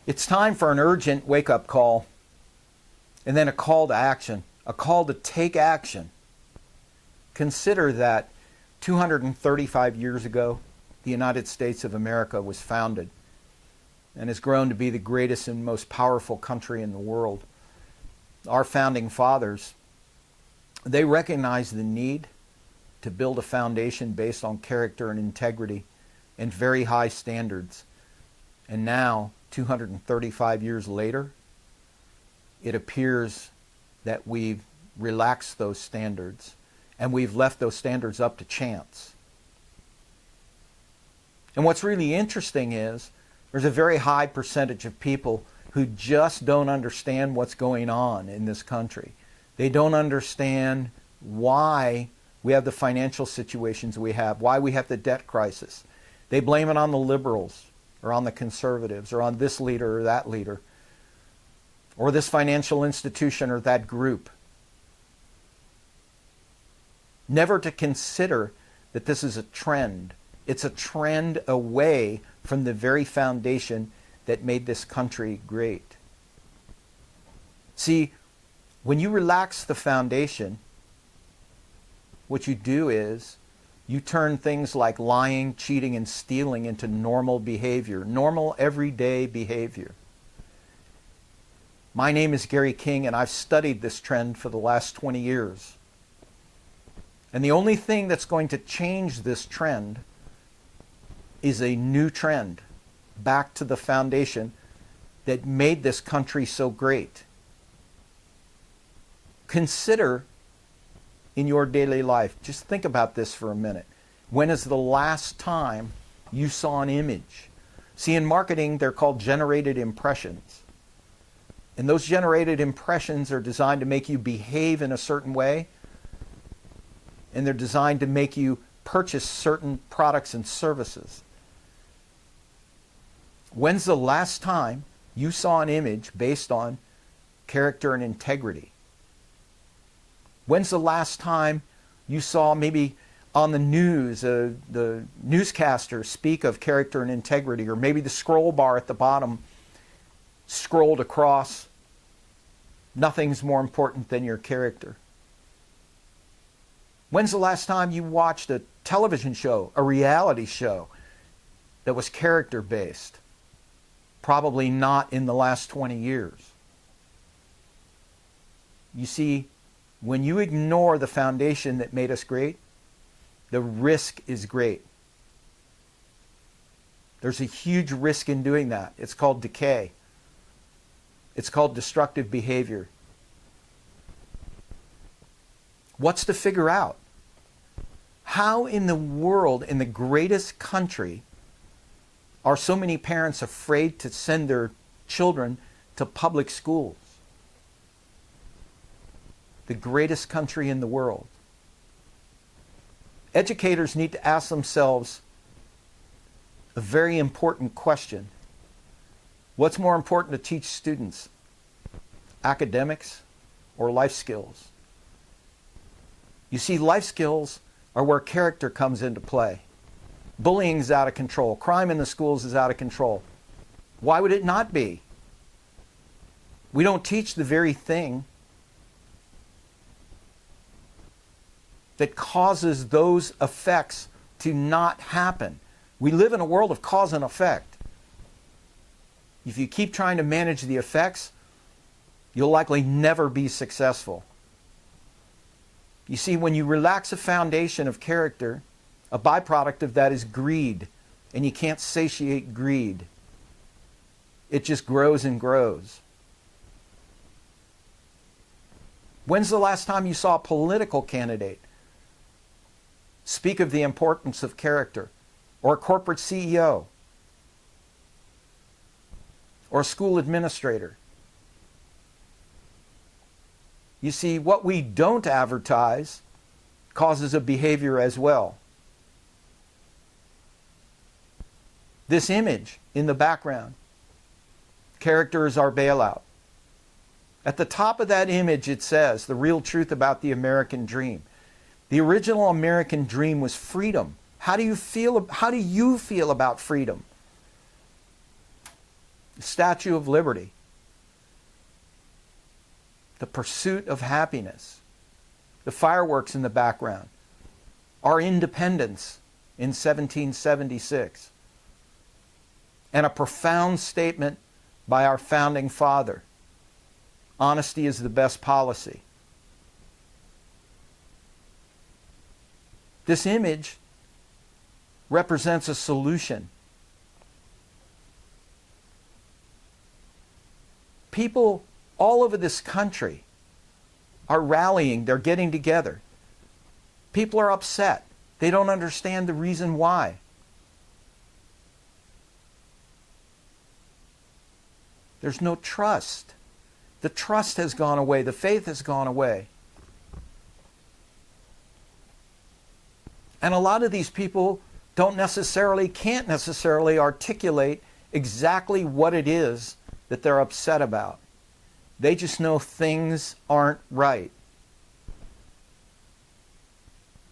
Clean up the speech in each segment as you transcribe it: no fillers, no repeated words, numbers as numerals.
It's time for an urgent wake-up call, and then a call to action, a call to take action. Consider that 235 years ago, the United States of America was founded and has grown to be the greatest and most powerful country in the world. Our founding fathers, they recognized the need to build a foundation based on character and integrity and very high standards. And now, 235 years later, it appears that we've relaxed those standards and we've left those standards up to chance. And what's really interesting is there's a very high percentage of people who just don't understand what's going on in this country. They don't understand why we have the financial situations we have, why we have the debt crisis. They blame it on the liberals or on the conservatives or on this leader or that leader or this financial institution or that group. Never to consider that this is a trend. It's a trend away from the very foundation that made this country great. See, when you relax the foundation, what you do is you turn things like lying, cheating, and stealing into normal behavior, normal everyday behavior. My name is Gary King, and I've studied this trend for the last 20 years. And the only thing that's going to change this trend is a new trend back to the foundation that made this country so great. Consider in your daily life, just think about this for a minute. When is the last time you saw an image? See, in marketing, they're called generated impressions. And those generated impressions are designed to make you behave in a certain way, and they're designed to make you purchase certain products and services. When's the last time you saw an image based on character and integrity? When's the last time you saw maybe on the news, the newscaster speak of character and integrity, or maybe the scroll bar at the bottom scrolled across, nothing's more important than your character? When's the last time you watched a television show, a reality show that was character-based? Probably not in the last 20 years. You see, when you ignore the foundation that made us great, the risk is great. There's a huge risk in doing that. It's called decay. It's called destructive behavior. What's to figure out? How in the world, in the greatest country, are so many parents afraid to send their children to public schools? The greatest country in the world. Educators need to ask themselves a very important question. What's more important to teach students? Academics or life skills? You see, life skills are where character comes into play. Bullying is out of control. Crime in the schools is out of control. Why would it not be? We don't teach the very thing that causes those effects to not happen. We live in a world of cause and effect. If you keep trying to manage the effects, you'll likely never be successful. You see, when you relax a foundation of character, a byproduct of that is greed, and you can't satiate greed. It just grows and grows. When's the last time you saw a political candidate speak of the importance of character, or a corporate CEO, or a school administrator? You see, what we don't advertise causes a behavior as well. This image in the background, character is our bailout. At the top of that image it says the real truth about the American dream. The original American dream was freedom. How do you feel about freedom? the Statue of Liberty, the pursuit of happiness, the fireworks in the background, our independence in 1776, and a profound statement by our founding father: honesty is the best policy. This image represents a solution. People all over this country are rallying, they're getting together. People are upset. They don't understand the reason why. There's no trust. The trust has gone away. The faith has gone away. And a lot of these people can't necessarily articulate exactly what it is that they're upset about. They just know things aren't right.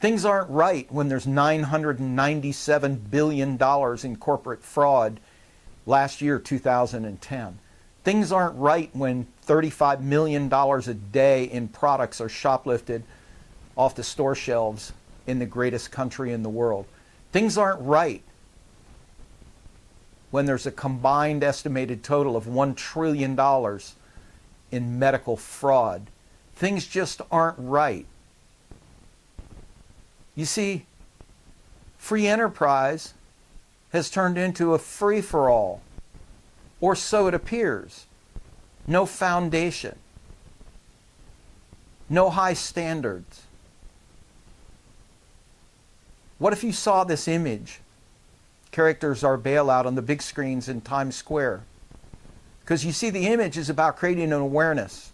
Things aren't right when there's $997 billion in corporate fraud last year, 2010. Things aren't right when $35 million a day in products are shoplifted off the store shelves in the greatest country in the world. Things aren't right when there's a combined estimated total of $1 trillion in medical fraud. Things just aren't right. You see, free enterprise has turned into a free-for-all, or so it appears. No foundation, no high standards. What if you saw this image? Characters are Bailout on the big screens in Times Square. Because you see, the image is about creating an awareness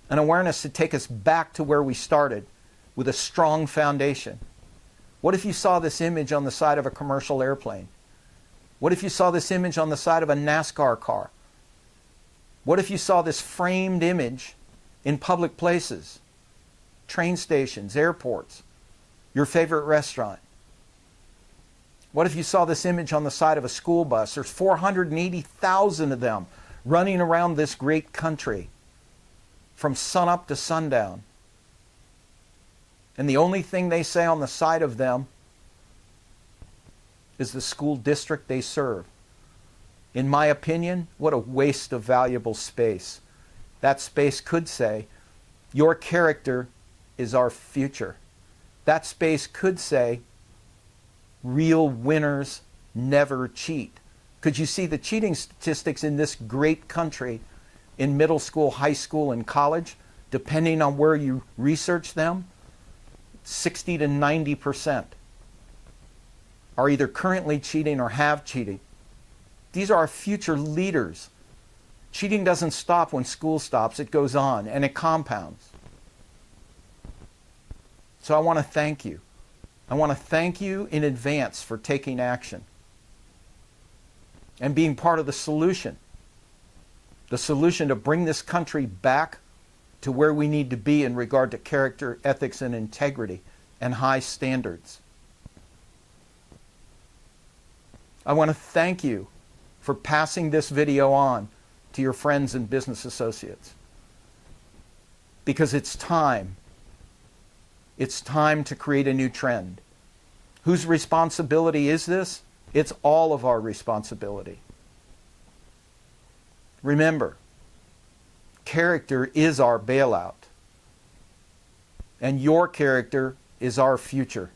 to take us back to where we started with a strong foundation. What if you saw this image on the side of a commercial airplane? What if you saw this image on the side of a NASCAR car? What if you saw this framed image in public places, train stations, airports, your favorite restaurant? What if you saw this image on the side of a school bus? There's 480,000 of them running around this great country from sunup to sundown. And the only thing they say on the side of them is the school district they serve. In my opinion, what a waste of valuable space. That space could say, your character is our future. That space could say, real winners never cheat. Could you see the cheating statistics in this great country in middle school, high school, and college? Depending on where you research them, 60 to 90% are either currently cheating or have cheated. These are our future leaders. Cheating doesn't stop when school stops. It goes on and it compounds. So I want to thank you. I want to thank you in advance for taking action and being part of the solution to bring this country back to where we need to be in regard to character, ethics, and integrity and high standards. I want to thank you for passing this video on to your friends and business associates, because it's time. It's time to create a new trend. Whose responsibility is this? It's all of our responsibility. Remember, character is our bailout, and your character is our future.